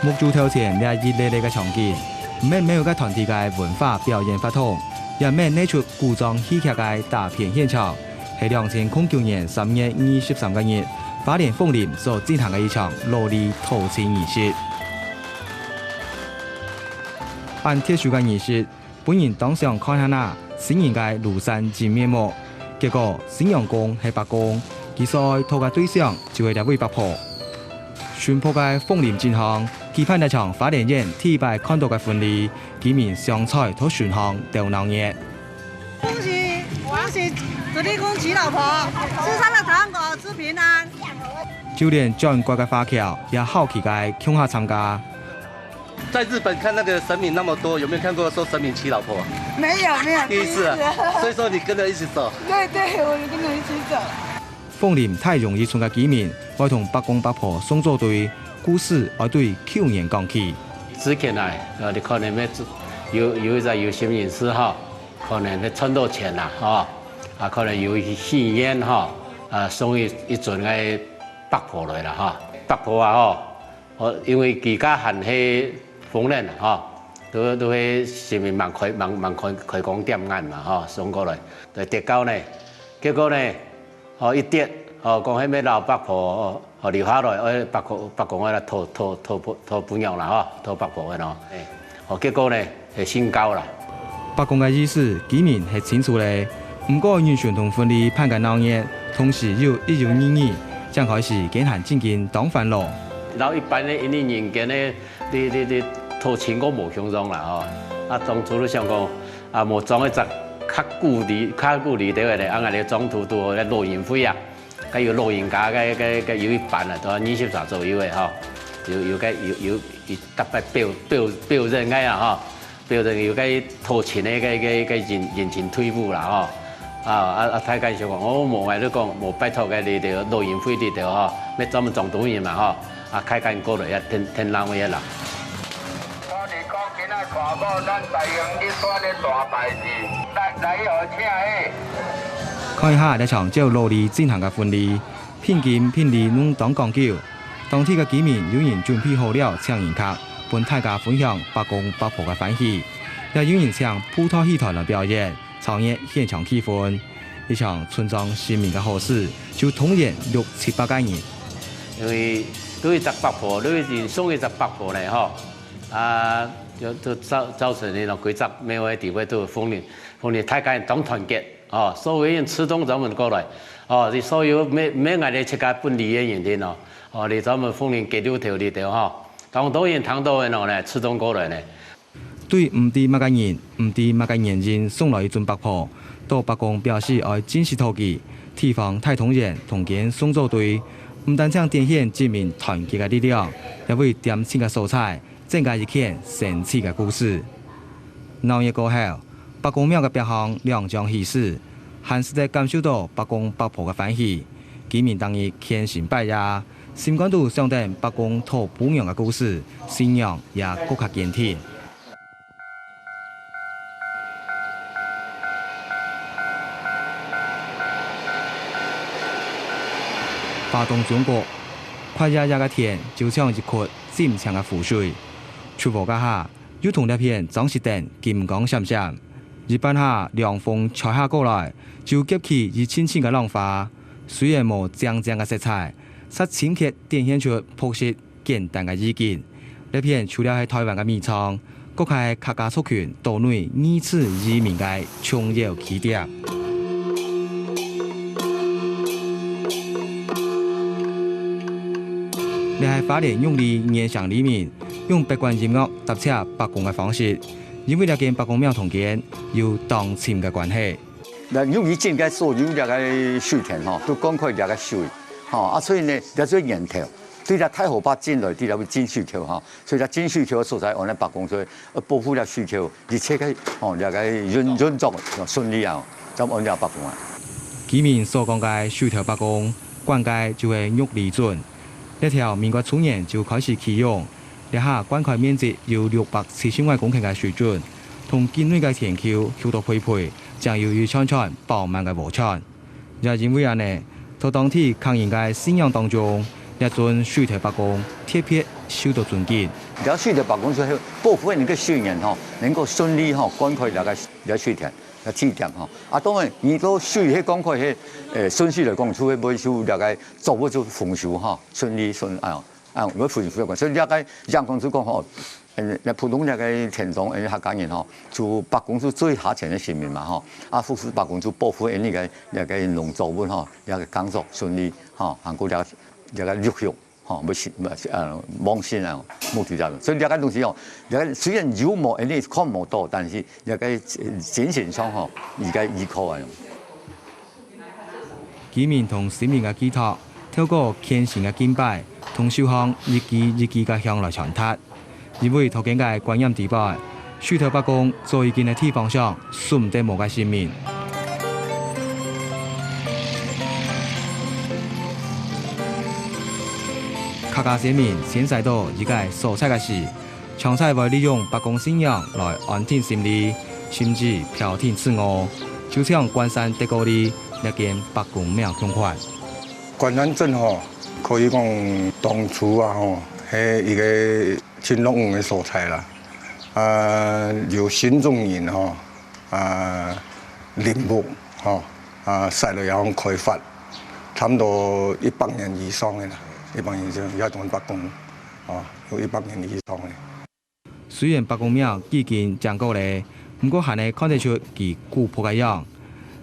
目珠头前也熱烈嘅場景，唔免沒有嘅團體嘅文化表演法統，也唔免拿出古裝戲劇嘅大片現場，係2009年3月23日，花蓮鳳林所進行嘅一場羅里討親儀式。辦特殊嘅儀式，本人當場看下那新人嘅廬山真面目，結果新陽公係白公，佢所討嘅對象就係一位八婆。宣布嘅鳳林進行，期盼一場花蓮人第一擺看到嘅婚禮，幾面上菜同順行đều鬧熱。恭喜子弟公娶老婆，吃上了糖果，吃平安。就連專國嘅華僑也好奇嘅搶下參加。在日本看那個神明那麼多，有沒有看過說神明娶老婆？沒有，第一次啊，所以說你跟着一起走。對，我跟着一起走。鳳林太容易村嘅居民，會同八公八婆送做對，故事而對舊年講起。之前來，你可能有心人士哈，可能你賺到錢啦哈，可能有戲院哈，送一陣嘅八婆來啦哈，八婆啊因為佢家行去鳳林都係前面開工店晏嘛送過來，就跌交呢，結果呢。一跌，講起咩老八婆，留下來，八公我嚟討本樣啦，討八婆嘅咯，結果呢係先交啦。八公嘅意思，居民係清楚咧，唔過完全同婚禮辦嘅鬧熱，同時要1有意義，將開始進行正經當飯咯。然後一般咧，呢人間咧，你討錢我無想裝啦，當初都想講，無裝一隻。較固離啲嘅咧，我哋裝圖都嘅露營費啊，佢要露營價嘅有一半啊，都20左右嘅有特別標準嘅啊標準要嘅掏錢嘅人情退付啦太介紹講，我冇話都講冇拜託嘅你哋露營費你哋咩專門裝導演嘛開間過來聽冷嘅啦。看一下呢場照羅里進行嘅婚禮，聘金聘禮弄當講究。當天嘅居民有人準備好了搶銀卡，伴大家分享八公八婆嘅歡喜，也有人搶葡萄戲團嘅表演，炒熱現場氣氛。一場村莊新年嘅好事，就統演600-700個人。因為對隻八婆，對人送一隻八婆嚟就造成呢種規則，每位地位都鳳林大家人當團結所有人始終咱們過來你所有每個人參加本地嘅人哋你咱們鳳林幾條條嚟到當多人咧，始終過來咧。對唔知乜個人，唔知乜個原因送來一尊八婆，到八公表示愛珍惜陶器，地方太同人同見送做對，唔單將展現人民團結嘅力量，也會點錢嘅素材。增加一件神奇嘅故事。鬧熱過後，八公廟嘅別項兩場戲事，還是在感受到八公八婆嘅歡喜。居民當日虔誠拜呀，心肝度上等八公討本樣嘅故事，信仰也更加堅定。花東中國，快日日嘅天就像一窟漸長嘅湖水。出貨家下，有同一片裝飾燈金光閃閃。日本下涼風吹下過來，就夾起一淺淺嘅浪花。雖然無鏘鏘嘅色彩，卻深刻展現出樸實簡單嘅意境。呢片除了係台灣嘅米倉，更係客家族群島內二次移民嘅重要起點。你係花蓮用力面向裏面。用北管音樂搭車八公嘅方式，因為呢間八公廟同間有當親嘅關係。嗱，用以前嘅所有呢個水田都趕快呢個水，所以呢，呢個源頭對啦太河壩進來，對啦會進水橋所以啦進水橋所在，我哋八公所以保護啦水橋，而且嘅呢個運作順利啊，就按照八公啊。居民所講嘅水橋八公，灌溉就係玉里圳，呢條民國初年就開始啟用。呢下灌溉面積有670萬公頃嘅水準，同境內嘅田橋橋到配配，將有一串串飽滿嘅河川。也因為咁呢，到當天抗人嘅信仰當中，一尊水頭八公特別受到尊敬。了水的办公室部分那个水源能够顺利赶快了水田。试点当然，你都水迄讲开顺序来讲，除非买收做不就丰收顺利我丰收所以杨公司讲普通田东客家人就办公室最下层的市民嘛副市办公室部分农作物工作顺利韩国绿育。妄心目的就所以这个东西虽然有毛，看不到，但是精神上依靠啊。居民同市民嘅寄託，透過虔誠嘅敬拜同守鄉日記嘅向來傳達，因為途經嘅觀音地拜，水頭北宮在已經嘅地方上，順得無嘅市民。客家市民先使到而家蔬菜嘅事，長菜會利用北宮信仰來安定心理，甚至飄天賜我，就像關山德高里一間北宮廟同款。關山鎮可以講當初係一個真樂園嘅所在啦。有新中人林木曬到有開發，差唔多100年以上嘅啦。100年以上，而家仲北宮有100年以上嘅。雖然北宮廟已經漲高咧，不過還係看得出其古樸嘅樣。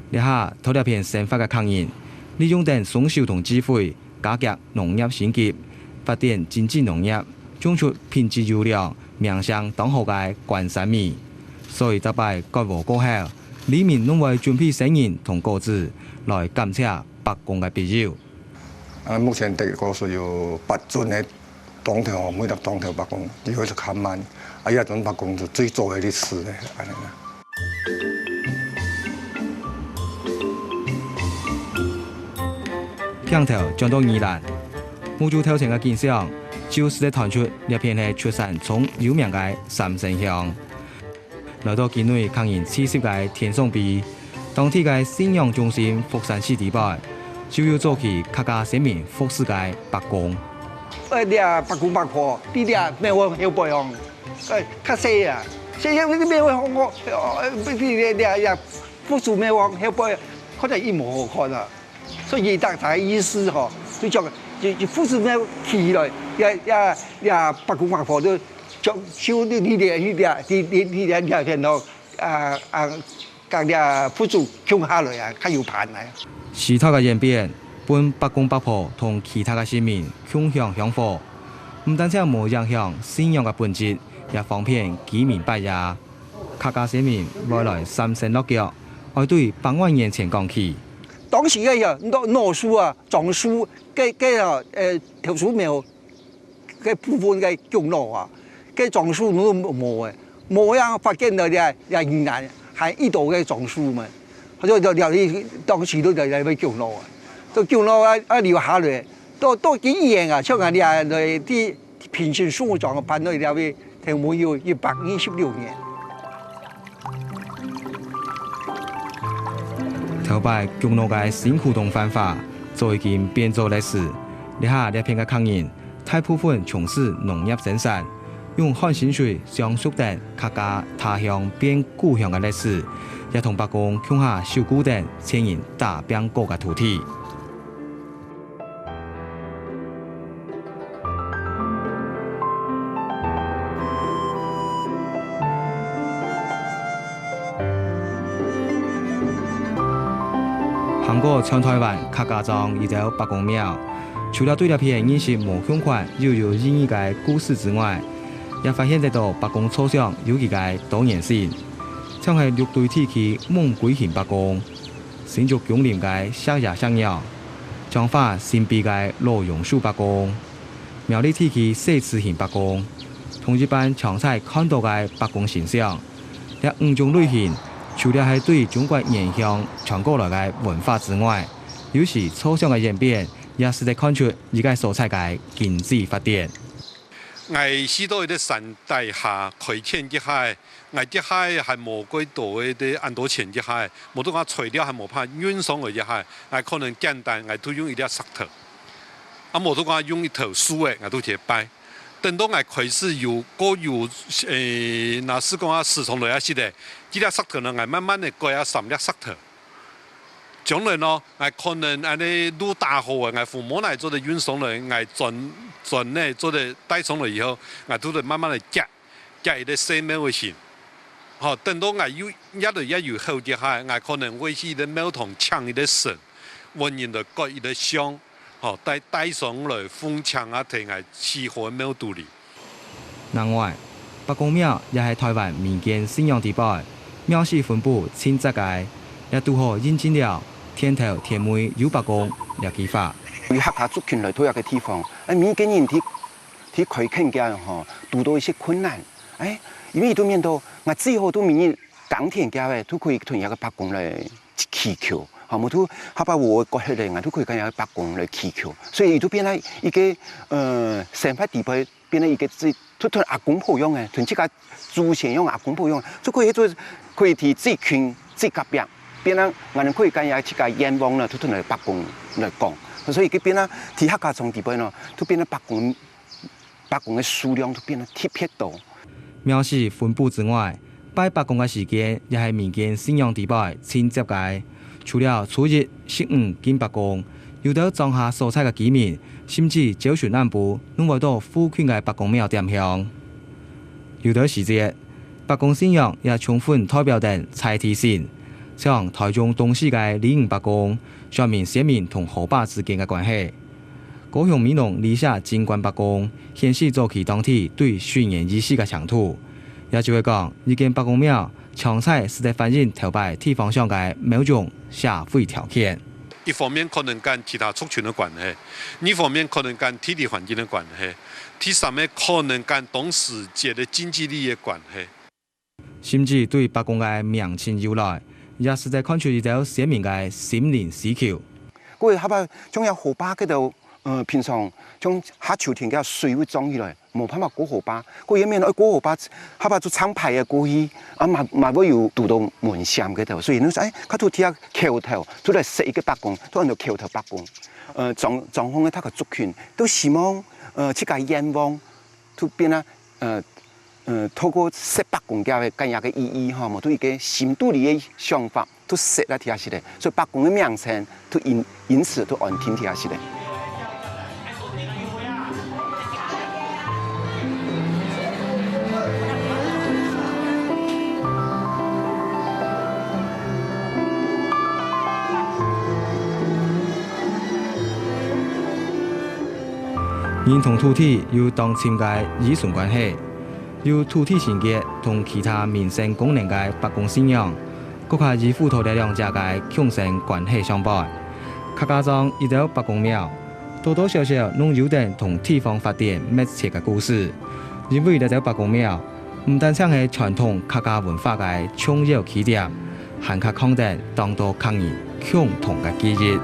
呢下透了片生發嘅抗議，利用等雙手同智慧，加強農業升級，發展經濟農業，種出品質優良、名聲當好嘅關山米。所以特別國務過後，里面攏會準備聲音同果子來感謝北宮嘅必要。目前的個數有8尊嘅當頭，每粒當頭北宮，如果就看慢，一尊北宮就最早嘅歷史咧，安尼啦。鏡頭轉到宜蘭，木竹頭前嘅景象，就是在傳出一片係出產從有名嘅三聖鄉。來到境內抗議70嘅天送埤，當地嘅信仰中心福山市地拜。就要做起客家市民服侍嘅北宮。北宮北婆，呢啲咩我有背向，較細啊，細啲咩我服侍咩我有背，可能一模好看啊。所以大家意思就講就服侍咩起來，北宮北婆都就修呢啲片咯，各啲服侍窮下來啊，較有盤啊。時代嘅演變，本北宮北婆同其他嘅市民共享香火，唔單止冇影響信仰嘅本質，也方便居民拜爺。客家市民未來三聲落腳，愛對百萬年前講起。當時嘅攞書啊、藏書條書廟嘅部分嘅供攞啊，嘅藏書都冇嘅，冇樣發現到嘅也疑難，係呢度嘅藏書嘛。就當時都嚟去供攞啊，都供攞留下來，都幾嚴啊！像人哋啲平均數狀嘅辦到嚟去，聽冇要126年。頭擺供攞嘅辛苦同方法，早已經變做歷史。呢下呢片嘅抗議，大部分從事農業生產，用汗水上述等客家他鄉變故鄉嘅歷史。也同北宮共下受古等前人大變過嘅土地。韓國唱台灣客家莊亦有北宮廟，除了對呢片認識無相關又有意義嘅故事之外，也發現得到北宮初上有幾個多元性。像係綠隊地區夢鬼型北宮，新竹永林嘅夏日相邀，彰化新北嘅羅榕樹北宮，苗栗地區四池型北宮，同一般長菜看到嘅北宮形象，呢5種類型，除了係對中國原鄉傳過來嘅文化之外，有時抽象嘅演變，也是在看出而家所採嘅經濟發展。我試到啲山底下開墾一下，我啲下係冇幾多啲按多錢一下，冇到我材料係冇怕運送嘅一下，我可能簡單，我都用一啲石頭，冇到我用一頭樹嘅，我都直接擺。等到我开始有那是讲啊时从落下时咧，这粒石头呢，我慢慢的改下3粒石头。将来呢，我可能安尼路大好啊，我父母来做的运送来，我转呢做的带上来以后，我都得慢慢的加一啲细苗嘅线。好，等到我有好之下，我可能会去啲苗堂抢一啲笋，运用的割一啲香，好带上来封墙啊，提我适合的苗度里。另外，八公庙也系台湾民间信仰地摆，庙系分布千杂界，也拄好引进了天头天尾有八公了技法。为客家族群来到一个地方，民间人去开垦嘅吼，遇到一些困难，因为都面到我最后都民耕田嘅都可以同一个八公来祈求，好冇都下把我过去嚟，我都可以跟一个八公来祈求，所以都变咗一个生活地位变咗一个同阿公抱养嘅，同自家祖先用阿公抱养，就可以提最群最隔壁，变咗我哋可以跟一自家愿望呢，同嚟八公来讲。所以佢變咗睇客家種地位咯，都變咗八公嘅數量都變得特別多。廟系分布之外，拜八公嘅時間也係民間信仰地擺千接界。除了初一、15見八公，有到莊下蔬菜嘅居民，甚至礁船南部攏會到附近嘅八公廟點香。有到時節，八公信仰也充分代表定財體性，像台中東勢嘅李應八公。說明先民同河壩之間嘅關係。高雄民農理下金關八公，顯示早期當地對巡演儀式嘅強度。也就會講，呢間八公廟詳細是在反映頭擺地方上嘅某種社會條件。一方面可能跟其他族群嘅關係，一方面可能跟天地環境嘅關係，第三面可能跟當時節嘅經濟利益關係。甚至對八公嘅名稱由來。也實在看出一條鮮明嘅心靈需求。嗰下巴將有河壩嗰度，平常將下秋天嘅水會漲起來，冇辦法過河壩。嗰一面過河壩，下巴就長排嘅過去，咪會有渡到門山嗰度。所以你說，佢都睇下橋頭，都嚟設一個八公，都按照橋頭八公。狀況咧，佢個族群都希望自家願望都變啦，透過設八公嘅咁樣嘅意義，冇都一個深度嘅想法，都設啦睇下是咧，所以八公嘅名稱都因此都安聽睇下是咧。人同土地有當前嘅依存關係。有土地性格同其他民生功能嘅八公信仰，各係以輔助力兩者嘅共生關係相伴。客家莊一條八公廟，多多少少攏有點同地方發展密切嘅故事。因為呢條八公廟唔單止係傳統客家文化嘅重要起點，還可肯定當到客人共同嘅記憶。